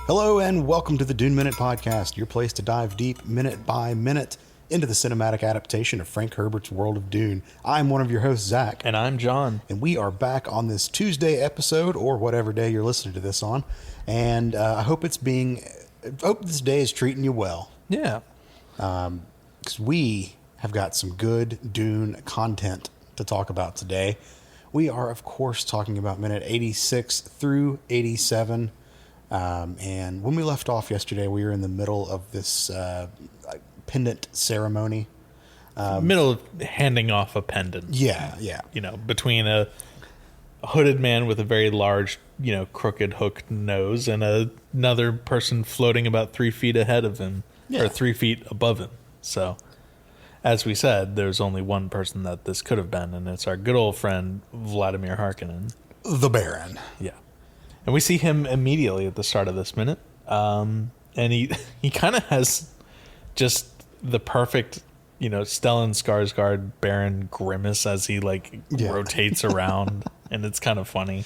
Hello and welcome to the Dune Minute Podcast, your place to dive deep, minute by minute, into the cinematic adaptation of Frank Herbert's world of Dune. I'm one of your hosts, Zach. And I'm John. And we are back on this Tuesday episode, or whatever day you're listening to this on. And I hope this day is treating you well. Yeah. Because we have got some good Dune content to talk about today. We are, of course, talking about minute 86 through 87. And when we left off yesterday, we were in the middle of this pendant ceremony. Middle of handing off a pendant. Yeah. You know, between a hooded man with a very large, crooked hooked nose and another person floating about 3 feet ahead of him, or 3 feet above him. So, as we said, there's only one person that this could have been, and it's our good old friend, Vladimir Harkonnen. The Baron. Yeah. And we see him immediately at the start of this minute. And he kind of has just the perfect, Stellan Skarsgård Baron grimace as he rotates around. And it's kind of funny.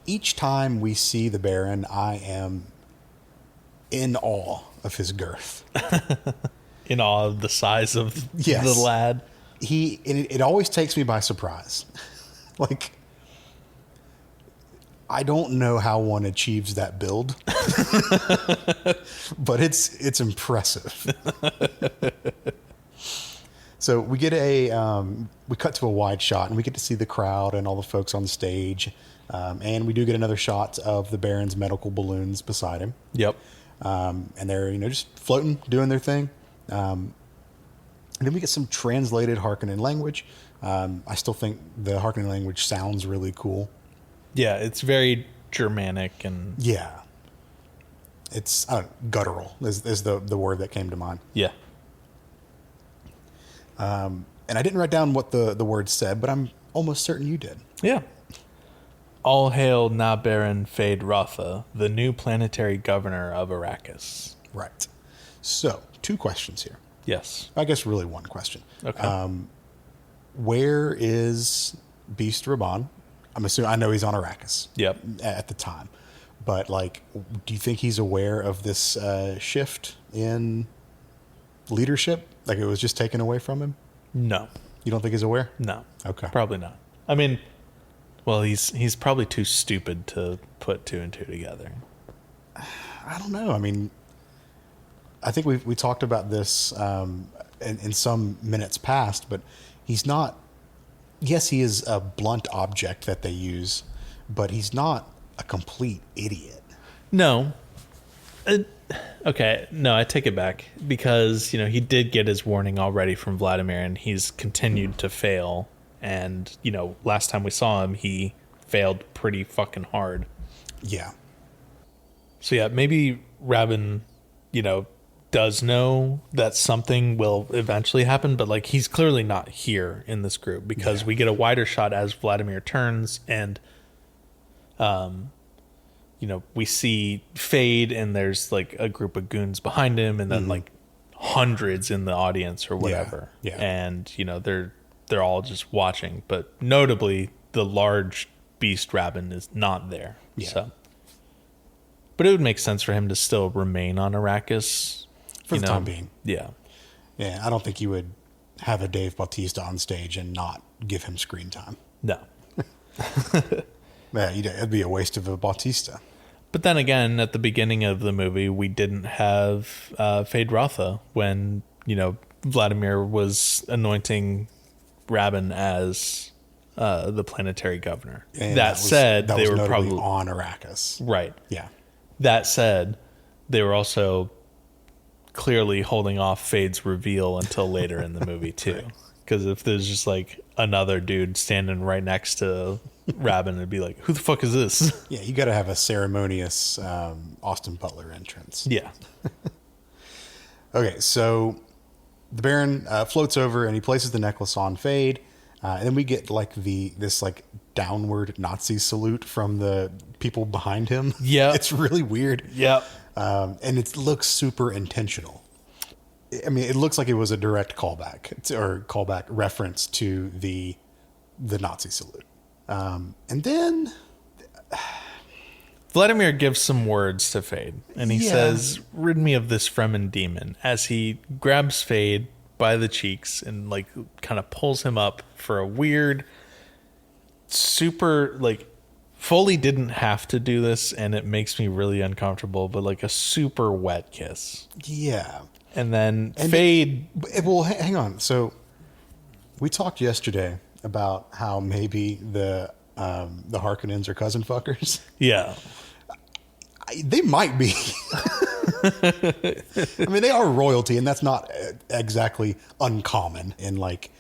Each time we see the Baron, I am in awe of his girth. In awe of the size of the lad. It always takes me by surprise. I don't know how one achieves that build, but it's impressive. So we get we cut to a wide shot and we get to see the crowd and all the folks on the stage. And we do get another shot of the Baron's medical balloons beside him. Yep. And they're, just floating, doing their thing. And then we get some translated Harkonnen language. I still think the Harkonnen language sounds really cool. Yeah, it's very Germanic and... Yeah. It's guttural is the word that came to mind. Yeah. And I didn't write down what the word said, but I'm almost certain you did. Yeah. All hail Na Baron Fade Rotha, the new planetary governor of Arrakis. Right. So, 2 questions here. Yes. I guess really 1 question. Okay. Where is Beast Raban? I know he's on Arrakis. Yep. At the time. But, do you think he's aware of this shift in leadership? Like it was just taken away from him? No. You don't think he's aware? No. Okay. Probably not. I mean, well, he's probably too stupid to put 2 and 2 together. I don't know. I mean, I think we talked about this in some minutes past, but he's not... Yes, he is a blunt object that they use, but he's not a complete idiot. No. Okay, no, I take it back because, he did get his warning already from Vladimir and he's continued to fail. And, last time we saw him, he failed pretty fucking hard. Yeah. So, yeah, maybe Rabin, does know that something will eventually happen, but he's clearly not here in this group because we get a wider shot as Vladimir turns and we see Fade and there's a group of goons behind him and then hundreds in the audience or whatever. Yeah. And they're all just watching, but notably the large beast Rabin is not there. Yeah. So but it would make sense for him to still remain on Arrakis. For the time being. Yeah. Yeah, I don't think you would have a Dave Bautista on stage and not give him screen time. No. Yeah, it'd be a waste of a Bautista. But then again, at the beginning of the movie, we didn't have Fade Rotha when, Vladimir was anointing Rabin as the planetary governor. And that said, that they was were probably on Arrakis. Right. Yeah. That said, they were also clearly holding off Fade's reveal until later in the movie too. Because if there's just another dude standing right next to Rabin, it'd be like, who the fuck is this? Yeah, you got to have a ceremonious Austin Butler entrance. Yeah. Okay, so the Baron floats over and he places the necklace on Fade. And then we get this downward Nazi salute from the people behind him. Yeah. It's really weird. Yep. And it looks super intentional. I mean, it looks like it was a direct callback reference to the Nazi salute. And then Vladimir gives some words to Fade, and he Yeah. says, "Rid me of this Fremen demon," as he grabs Fade by the cheeks and like kind of pulls him up for a weird, super like. Foley didn't have to do this, and it makes me really uncomfortable, but like a super wet kiss. Yeah. And then And Fade. Well, hang on. So we talked yesterday about how maybe the Harkonnens are cousin fuckers. Yeah. They might be. I mean, they are royalty, and that's not exactly uncommon in like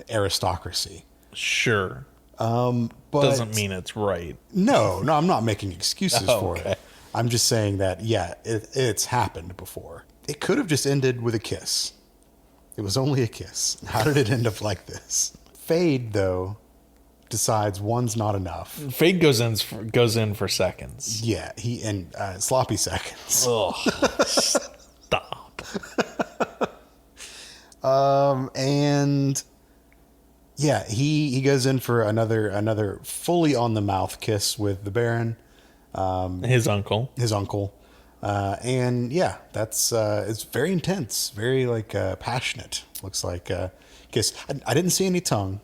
aristocracy. Sure. But Doesn't mean it's right. No, I'm not making excuses for okay. it. I'm just saying that, yeah, it's happened before. It could have just ended with a kiss. It was only a kiss. How did it end up like this? Fade, though, decides one's not enough. Fade goes in for seconds. Yeah, sloppy seconds. Ugh. Stop. And yeah, he goes in for another fully on the mouth kiss with the Baron, His uncle. and yeah, that's it's very intense, very like passionate. Looks like kiss. I didn't see any tongue,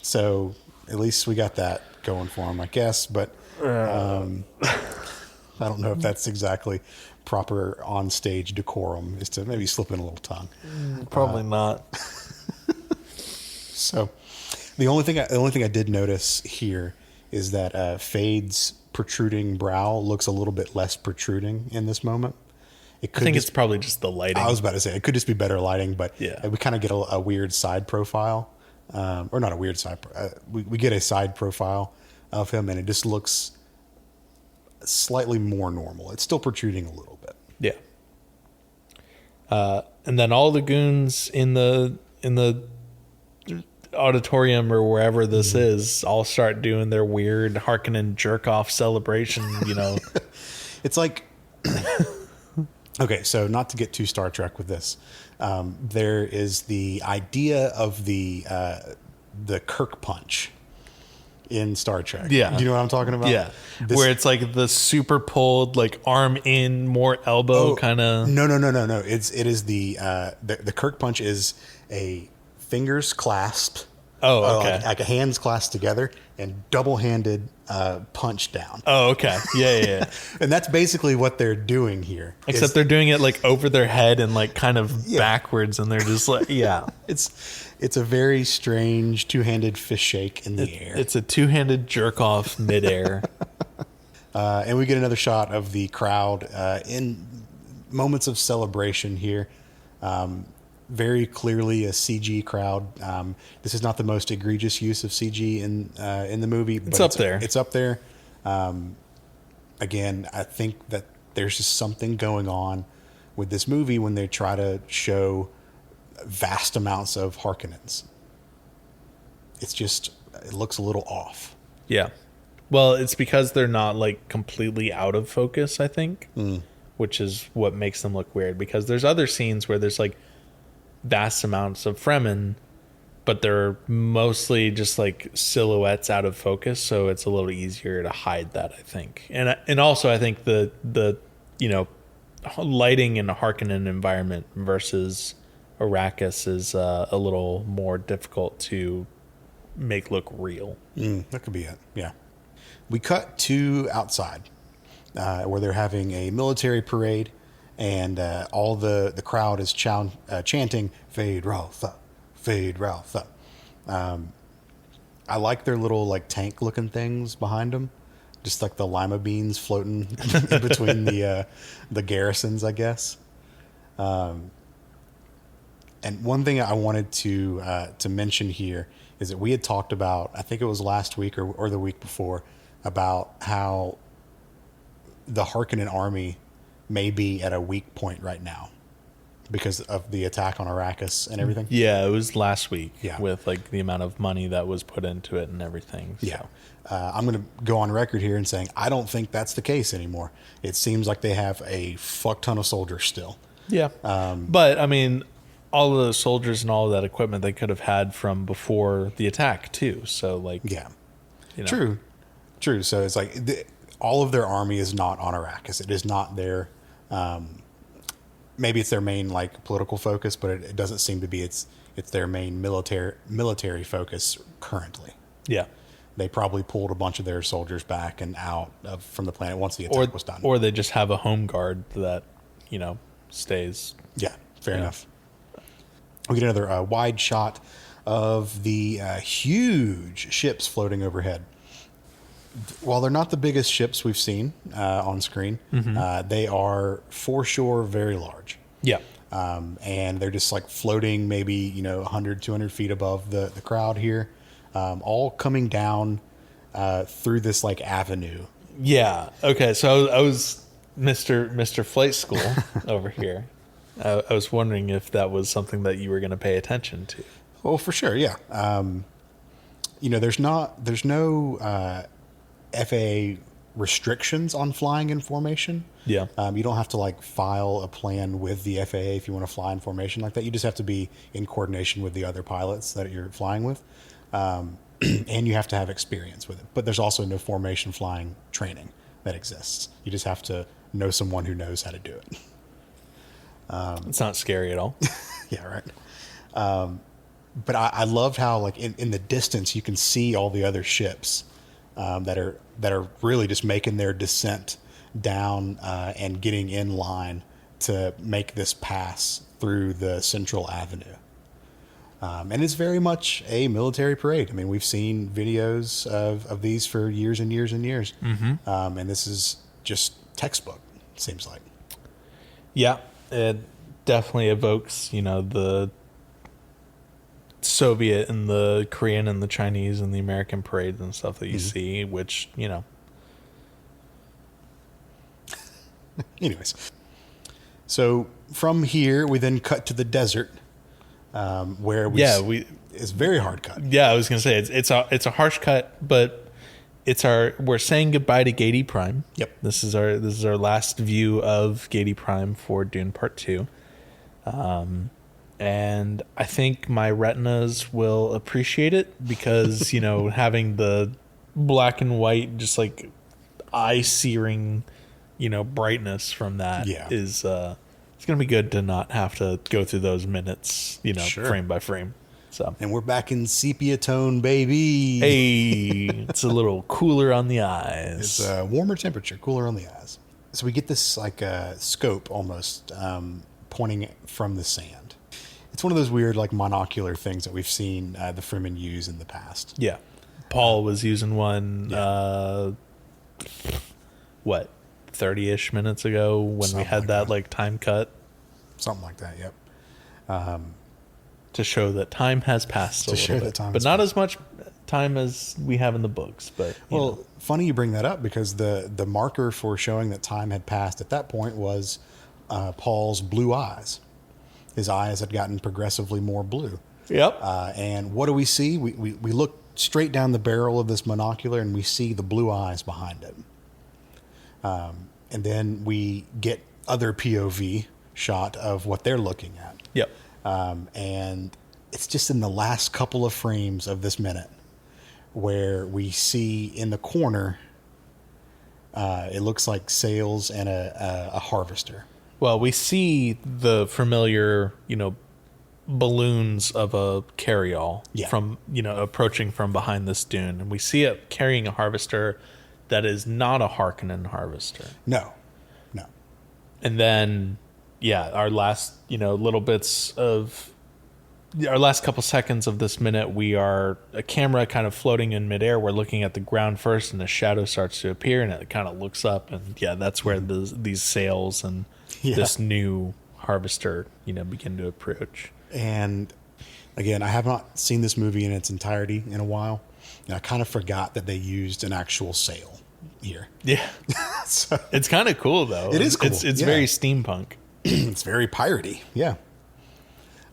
so at least we got that going for him, I guess. But I don't know if that's exactly proper on stage decorum, is to maybe slip in a little tongue. Probably not. So, the only thing I did notice here is that Fade's protruding brow looks a little bit less protruding in this moment. It could I think it's probably just the lighting. I was about to say it could just be better lighting, but Yeah. we kind of get a weird side profile, or not a weird side. We get a side profile of him, and it just looks slightly more normal. It's still protruding a little bit. Yeah. And then all the goons in the auditorium or wherever this is all start doing their weird Harkonnen jerk off celebration, you know. It's like, okay, so not to get too Star Trek with this, there is the idea of the Kirk punch in Star Trek. Yeah. Do you know what I'm talking about? Yeah. This- Where it's like the super pulled, like arm in, more elbow kind of. No. It is the Kirk punch is a fingers clasped. Oh, okay. Like a hands clasped together and double-handed punch down. Oh, okay. Yeah. And that's basically what they're doing here. Except they're doing it like over their head and like kind of backwards, and they're just like, yeah. It's a very strange two-handed fish shake in the air. It's a two-handed jerk off midair. And we get another shot of the crowd in moments of celebration here. Very clearly a CG crowd. This is not the most egregious use of CG in the movie, but It's up there. It's up there. Again, I think that there's just something going on with this movie when they try to show vast amounts of Harkonnens. It looks a little off. Yeah. Well, it's because they're not like completely out of focus, I think, which is what makes them look weird. Because there's other scenes where there's like vast amounts of Fremen, but they're mostly just like silhouettes out of focus, so it's a little easier to hide that, I think. And also I think the lighting in a Harkonnen environment versus Arrakis is a little more difficult to make look real. That could be it. Yeah. We cut to outside where they're having a military parade, and all the crowd is chanting "Fade Ralph up, Fade Ralph up." I like their little like tank looking things behind them, just like the lima beans floating in between the garrisons, I guess. And one thing I wanted to mention here is that we had talked about, I think it was last week or the week before, about how the Harkonnen army may be at a weak point right now because of the attack on Arrakis and everything. Yeah, it was last week. Yeah. With like the amount of money that was put into it and everything. So. Yeah. I'm going to go on record here and saying I don't think that's the case anymore. It seems like they have a fuck ton of soldiers still. Yeah. But I mean, all of the soldiers and all of that equipment they could have had from before the attack too. So like, Yeah. you know. True. So it's like all of their army is not on Arrakis. It is not their, maybe it's their main like political focus, but it doesn't seem to be it's their main military focus currently. Yeah. They probably pulled a bunch of their soldiers back and out from the planet once the attack was done. Or they just have a home guard that, stays. Yeah, fair enough. We get another wide shot of the huge ships floating overhead. While they're not the biggest ships we've seen on screen, they are for sure very large. Yeah. And they're just like floating maybe, 100, 200 feet above the crowd here, all coming down through this like avenue. Yeah. Okay. So I was Mr. Flight School over here. I was wondering if that was something that you were going to pay attention to. Oh, for sure. Yeah. There's no FAA restrictions on flying in formation. Yeah. You don't have to like file a plan with the FAA if you want to fly in formation like that. You just have to be in coordination with the other pilots that you're flying with. And you have to have experience with it. But there's also no formation flying training that exists. You just have to know someone who knows how to do it. It's not scary at all. Yeah, right. But I loved how like in the distance you can see all the other ships that are really just making their descent down and getting in line to make this pass through the central avenue. And it's very much a military parade. I mean, we've seen videos of these for years and years and years. Mm-hmm. And this is just textbook, it seems like. Yeah, it definitely evokes, the Soviet and the Korean and the Chinese and the American parades and stuff that you see, which, Anyways, so from here, we then cut to the desert. Where it's very hard cut. Yeah, I was gonna say it's a harsh cut, but we're saying goodbye to Gady Prime. Yep. This is our last view of Gady Prime for Dune Part 2. And I think my retinas will appreciate it because, having the black and white, just like eye searing, brightness from that is it's going to be good to not have to go through those minutes, Sure. frame by frame. So, and we're back in sepia tone, baby. hey, it's a little cooler on the eyes. It's a warmer temperature, cooler on the eyes. So we get this like scope almost pointing from the sand. It's one of those weird like monocular things that we've seen the Fremen use in the past. Yeah. Paul was using one, 30-ish minutes ago when Something we had like that that. like time cut Something like that, yep. to show that time has passed a To show little that bit, time but has not passed. as much time as we have in the books. But Well, funny you bring that up because the marker for showing that time had passed at that point was Paul's blue eyes. His eyes had gotten progressively more blue. yep, And what do we see? We look straight down the barrel of this monocular and we see the blue eyes behind it. And then we get other POV shot of what they're looking at. yep, And it's just in the last couple of frames of this minute where we see in the corner, it looks like sails and a harvester. Well, we see the familiar, balloons of a carryall from, approaching from behind this dune. And we see it carrying a harvester that is not a Harkonnen harvester. No. And then, our last, little bits of our last couple seconds of this minute, we are a camera kind of floating in midair. We're looking at the ground first and the shadow starts to appear and it kind of looks up. And that's where these sails and this new harvester, begin to approach. And again, I have not seen this movie in its entirety in a while. And I kind of forgot that they used an actual sail here. Yeah. So It's kind of cool, though. It is cool, It's yeah. very steampunk. it's very piratey. Yeah.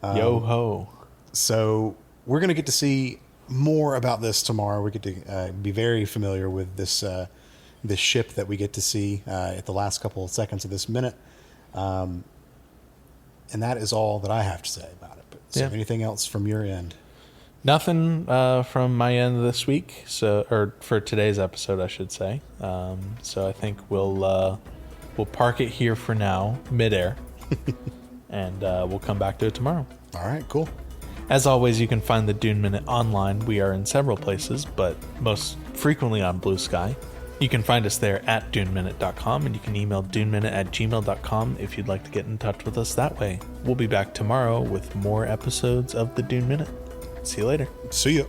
Yo-ho. So we're going to get to see more about this tomorrow. We get to be very familiar with this ship that we get to see at the last couple of seconds of this minute. And that is all that I have to say about it. So anything else from your end? Nothing from my end this week, or for today's episode, I should say. So I think we'll park it here for now, midair, and we'll come back to it tomorrow. All right, cool. As always, you can find the Dune Minute online. We are in several places, but most frequently on Blue Sky. You can find us there at duneminute.com, and you can email duneminute@gmail.com if you'd like to get in touch with us that way. We'll be back tomorrow with more episodes of the Dune Minute. See you later. See ya.